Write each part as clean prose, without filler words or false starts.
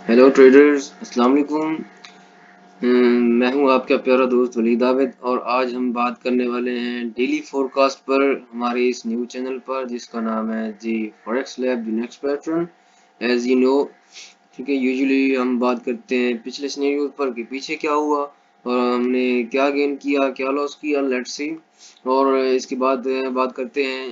Hello traders, अस्सलाम वालेकुम। मैं हूं आपका प्यारा दोस्त वलीद आबिद और आज हम बात करने वाले हैं डेली फोरकास्ट पर हमारे इस न्यू चैनल पर जिसका नाम है जी forex lab the next pattern. As you know, ठीक है, यूजुअली हम बात करते हैं पिछले सिनेरियो पर कि पीछे क्या हुआ और हमने क्या गेन किया, क्या लॉस किया, लेट्स सी। और इसके बाद बात करते हैं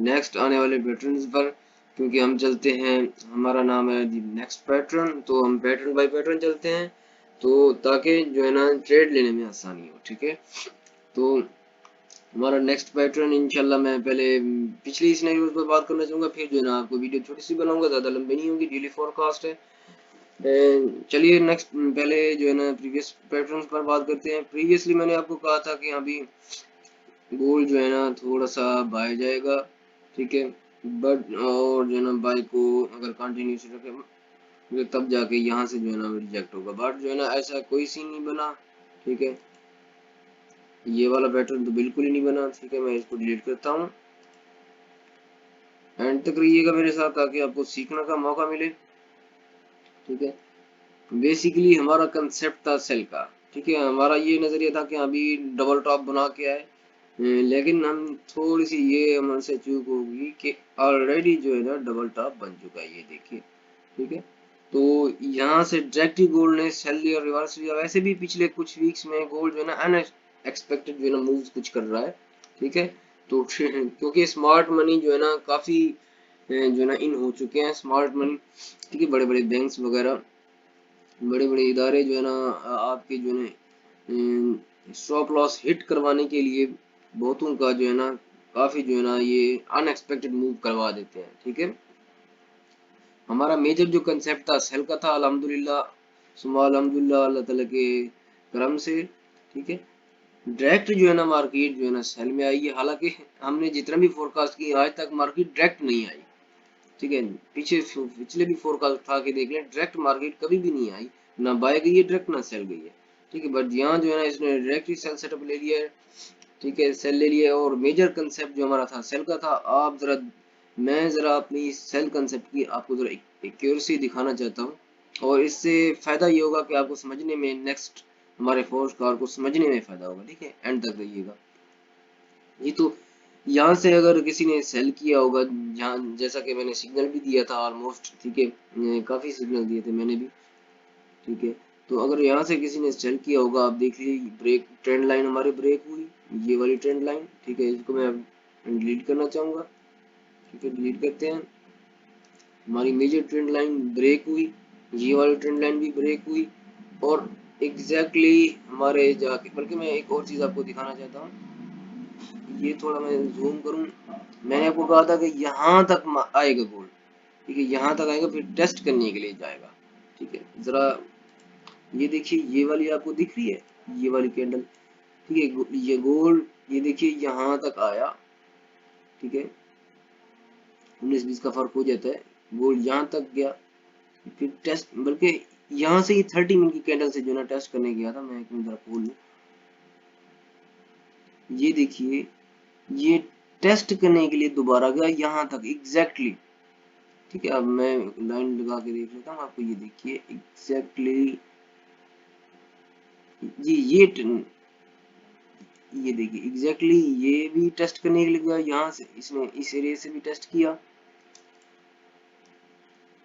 नेक्स्ट आने वाले पैटर्न्स पर, क्योंकि हम चलते हैं, हमारा नाम है दी नेक्स्ट पैटर्न, तो हम पैटर्न बाय पैटर्न चलते हैं, तो ताकि जो है ना ट्रेड लेने में आसानी हो। ठीक है, तो हमारा नेक्स्ट पैटर्न इंशाल्लाह मैं पहले पिछली सिनेरियोज पर बात करना चाहूंगा, फिर जो है ना आपको वीडियो छोटी सी बनाऊंगा, ज्यादा लंबी नहीं होगी, डेली फोरकास्ट है। चलिए नेक्स्ट पहले जो है ना प्रीवियस पैटर्न्स पर बात करते हैं। प्रीवियसली मैंने आपको कहा था कि अभी गोल्ड जो है ना थोड़ा सा बाय जाएगा, ठीक है, बट और जो है ना बाय को अगर कंटिन्यूस रखे तब जाके यहाँ से जो है ना रिजेक्ट होगा, बट जो है ना ऐसा कोई सीन नहीं बना। ठीक है, ये वाला पैटर्न तो बिल्कुल ही नहीं बना। ठीक है, मैं इसको डिलीट करता हूँ। एंड तक रहिएगा मेरे साथ ताकि आपको सीखने का मौका मिले। ठीक है, बेसिकली हमारा कंसेप्ट था सेल का। ठीक है, हमारा ये नजरिया था कि अभी डबल टॉप बना के आए, लेकिन हम थोड़ी सी ये हमसे चूक होगी कि ऑलरेडी जो है ना डबल टॉप बन चुका है, ये देखिए। ठीक है, तो यहाँ से डायरेक्ट ही गोल्ड ने सेल लिया, रिवर्स लिया। वैसे भी पिछले कुछ वीक्स में गोल्ड जो है ना अनएक्सपेक्टेड जो है ना मूव्स कुछ कर रहा है। ठीक है, तो क्योंकि स्मार्ट मनी जो है ना काफी जो है ना इन हो चुके हैं, स्मार्ट मनी। ठीक है, बड़े बड़े बैंक्स वगैरह, बड़े बड़े इदारे जो है ना आपके जो है स्टॉप लॉस हिट करवाने के लिए बहुतों का जो है ना काफी जो है ना ये अनएक्सपेक्टेड मूव करवा देते हैं। ठीक है, हमारा मेजर जो कंसेप्ट था सेल का था, अल्हम्दुलिल्लाह सुम्मा अल्हम्दुलिल्लाह अल्लाह ताला के करम से। ठीक है, डायरेक्ट जो है ना मार्केट जो है ना सेल में आई है। हालांकि हमने जितना भी फोरकास्ट किया आज तक मार्केट डायरेक्ट नहीं आई। ठीक है, पीछे पिछले भी फोरकास्ट था कि देख लें, डायरेक्ट मार्केट कभी भी नहीं आई, ना बाय गई है डायरेक्ट, ना सेल गई है। ठीक है, बट यहाँ जो है ना इसने डायरेक्ट ही सेल सेटअप ले लिया है। ठीक है, सेल ले लिया है और मेजर कंसेप्ट जो हमारा था सेल का था। आप जरा, मैं जरा अपनी सेल कंसेप्ट की आपको जरा एक्यूरेसी दिखाना चाहता हूँ, और इससे फायदा ये होगा कि आपको समझने में, नेक्स्ट हमारे फोर्स कार को समझने में फायदा होगा। ठीक है, एंड तक रहिएगा। ये तो यहाँ से अगर किसी ने सेल किया होगा, जहाँ जैसा कि मैंने सिग्नल भी दिया था ऑलमोस्ट, ठीक है, काफी सिग्नल दिए थे मैंने भी। ठीक है, तो अगर यहाँ से किसी ने सेल किया होगा, आप देख लीजिए ब्रेक ट्रेंड लाइन हमारी ब्रेक हुई, ये वाली ट्रेंड लाइन। ठीक है, इसको मैं डिलीट करना चाहूंगा। ठीक है, डिलीट करते हैं। हमारी मेजर ट्रेंड लाइन ब्रेक हुई, ये वाली ट्रेंड लाइन भी ब्रेक हुई, और एग्जैक्टली हमारे जाके, बल्कि मैं एक और चीज आपको दिखाना चाहता हूँ, ये थोड़ा मैं जूम करूं। मैंने आपको कहा था कि यहाँ तक आएगा गोल्ड। ठीक है, यहाँ तक आएगा, फिर टेस्ट करने के लिए जाएगा। ठीक है, जरा ये देखिए, ये वाली आपको दिख रही है, ये वाली कैंडल। ठीक है, ये गोल्ड, ये देखिए यहाँ तक आया। ठीक है, 19-20 का फर्क हो जाता है, गोल्ड यहाँ तक गया, फिर टेस्ट, बल्कि यहाँ से ये 30 मिनट की कैंडल से जो ना टेस्ट करने गया था। मैं एक मिनट जरा खोल लूं, ये देखिए, ये टेस्ट करने के लिए दोबारा गया यहाँ तक एग्जैक्टली। ठीक है, अब मैं लाइन लगा के देख लेता हूँ आपको, ये देखिए एग्जैक्टली, ये ये देखिए एग्जैक्टली, ये भी टेस्ट करने के लिए गया यहाँ से, इसने इस एरिया से भी टेस्ट किया,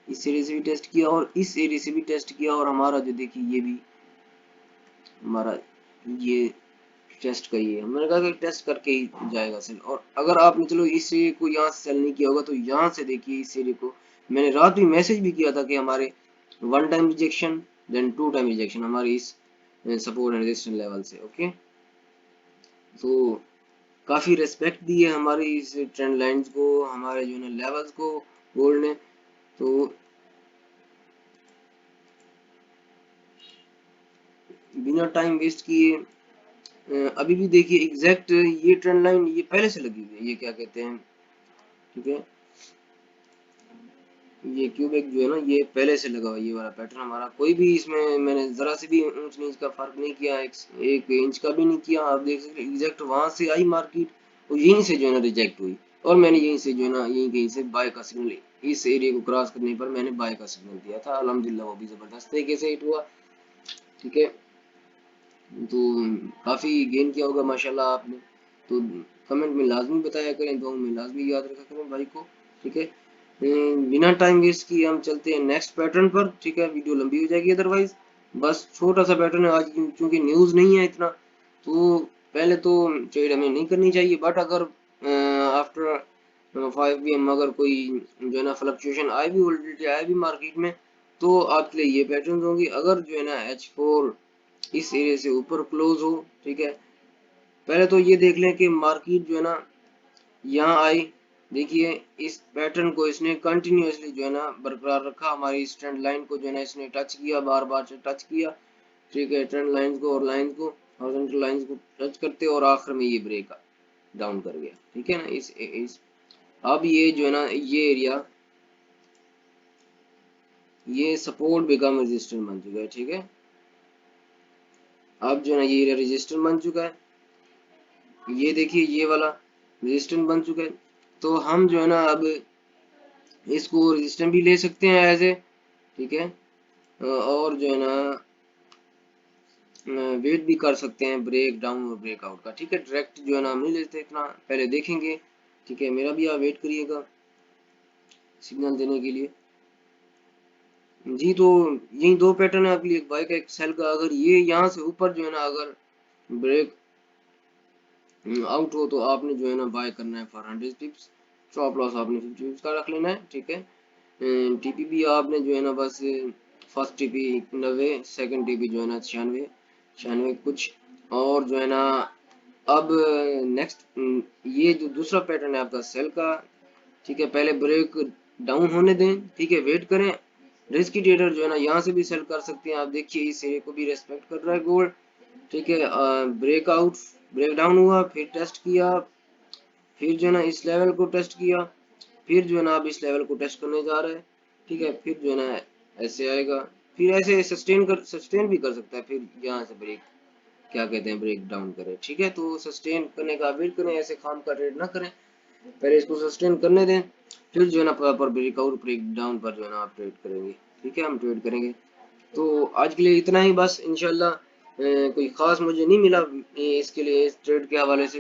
इस एरिया से भी टेस्ट किया, और इस एरिया से भी टेस्ट किया, और हमारा जो देखिए ये भी हमारा ये टेस्ट का, ये मैंने कहा कि टेस्ट करके ही जाएगा सेल। और अगर आपने चलो इस एरिया को यहाँ से सेल नहीं किया होगा, तो यहाँ से देखिए इस एरिया को मैंने रात भी मैसेज भी किया था कि हमारे 1 time rejection, then 2 time rejection हमारे इस सपोर्ट एंड रेजिस्टेंस लेवल से। ओके, तो काफी रेस्पेक्ट दी है हमारी इस ट्रेंड लाइंस को, हमारे जो है लेवल्स को गोल्ड ने। तो बिना टाइम वेस्ट किए अभी भी देखिए एग्जैक्ट ये ट्रेंड लाइन ये पहले से लगी हुई है, ये क्या कहते हैं, ठीक है, ये क्यूबिक जो है ना ये पहले से लगा हुआ है, ये वाला पैटर्न हमारा, कोई भी इसमें मैंने जरा से भी ऊंच नीच का फर्क नहीं किया, एक इंच का भी नहीं किया। आप देख सकते एग्जैक्ट वहां से आई मार्केट और यहीं से जो है ना रिजेक्ट हुई। और मैंने यहीं से जो है ना यहीं कहीं से बाय का सिग्नल, इस एरिया को क्रॉस करने पर मैंने बाय का सिग्नल दिया था। अल्हम्दुलिल्लाह वो भी जबरदस्त तरीके से हिट हुआ। ठीक है, तो काफी गेन किया होगा माशाल्लाह आपने। तो कमेंट में लाजमी बताया करें, दुआओं में लाजमी याद रखा करें भाई को। ठीक है, बिना टाइम वेस्ट किए हम चलते हैं नेक्स्ट पैटर्न पर। ठीक है, वीडियो लंबी हो जाएगी अदरवाइज। बस छोटा सा पैटर्न है आज, क्योंकि न्यूज नहीं है इतना, तो पहले तो ट्रेड हमें नहीं करनी चाहिए। बट अगर आफ्टर 5 PM अगर कोई जो है ना फ्लक्चुएशन आए भी, वोलेटिलिटी आए भी मार्केट में, तो आपके लिए ये पैटर्न होंगी। अगर जो है ना H4 इस एरिया से ऊपर क्लोज हो, ठीक है, पहले तो ये देख लें कि मार्केट जो है ना यहाँ आई। देखिए इस पैटर्न को इसने कंटिन्यूअसली जो है ना बरकरार रखा, हमारी इस ट्रेंड लाइन को जो है ना इसने टच किया, बार बार से टच किया। ठीक है, ट्रेंड लाइन को और लाइन को, हॉरिजॉन्टल लाइंस को टच करते और आखिर में ये ब्रेक डाउन कर गया। ठीक है ना, इस अब ये जो है ना ये एरिया, ये सपोर्ट बिकम रेजिस्टेंस बन चुका है। ठीक है, अब जो है ना ये एरिया रेजिस्टेंस बन चुका है। ये देखिए ये वाला रेजिस्टेंस बन चुका है। तो हम जो है ना अब इसको रेजिस्टेंस भी ले सकते हैं एज ए। ठीक है, और जो है ना वेट भी कर सकते हैं ब्रेक डाउन और ब्रेकआउट का। ठीक है, डायरेक्ट जो है ना हम नहीं लेते, इतना पहले देखेंगे। ठीक है, मेरा भी आप वेट करिएगा सिग्नल देने के लिए। जी, तो यही दो पैटर्न है आपके लिए, एक बाय का एक सेल का। अगर ये यहाँ से ऊपर जो है ना अगर ब्रेक आउट हो तो आपने जो है ना बाय करना है फॉर 100 पिप्स। स्टॉप लॉस आपने 50 पिप्स का रख लेना है। ठीक है, टीपी भी आपने जो है ना बस फर्स्ट टीपी 90, सेकंड टीपी जो है ना 96 कुछ, और जो है ना अब नेक्स्ट ये जो दूसरा पैटर्न है आपका सेल का। ठीक है, पहले ब्रेक डाउन होने दें। ठीक है, वेट करें। रिस्की ट्रेडर जो है ना यहाँ से भी सेल कर सकते हैं। आप देखिए इस एरिया को भी रेस्पेक्ट कर रहा है गोल्ड। ठीक है, ब्रेकआउट ब्रेक डाउन हुआ, फिर टेस्ट किया, फिर जो है ना इस लेवल को टेस्ट किया, फिर जो है ना अब इस लेवल को टेस्ट करने जा रहा है। ठीक है, फिर जो है ना ऐसे आएगा, फिर ऐसे सस्टेन भी कर सकता है, फिर यहाँ से ब्रेक क्या कहते हैं ब्रेक डाउन करे। ठीक है, तो सस्टेन करने का वेट करें, ऐसे खाम का ट्रेड ना करें, पहले इसको सस्टेन करने दें, फिर जो है ना प्रॉपर ब्रेकआउट ब्रेक डाउन पर जो है ना आप ट्रेड करेंगे। ठीक है, हम ट्रेड करेंगे। तो आज के लिए इतना ही बस, इंशाल्लाह कोई खास मुझे नहीं मिला इसके लिए इस ट्रेड के हवाले से।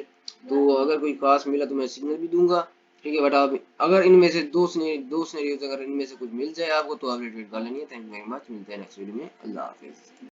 तो अगर कोई खास मिला तो मैं सिग्नल भी दूंगा। ठीक है, बट आप अगर इनमें से दो सिनेरियोज अगर इनमें से कुछ मिल जाए आपको तो आप ट्रेड कर लेंगे। थैंक यू वेरी मच, मिलते हैं नेक्स्ट वीडियो में। अल्लाह हाफिज।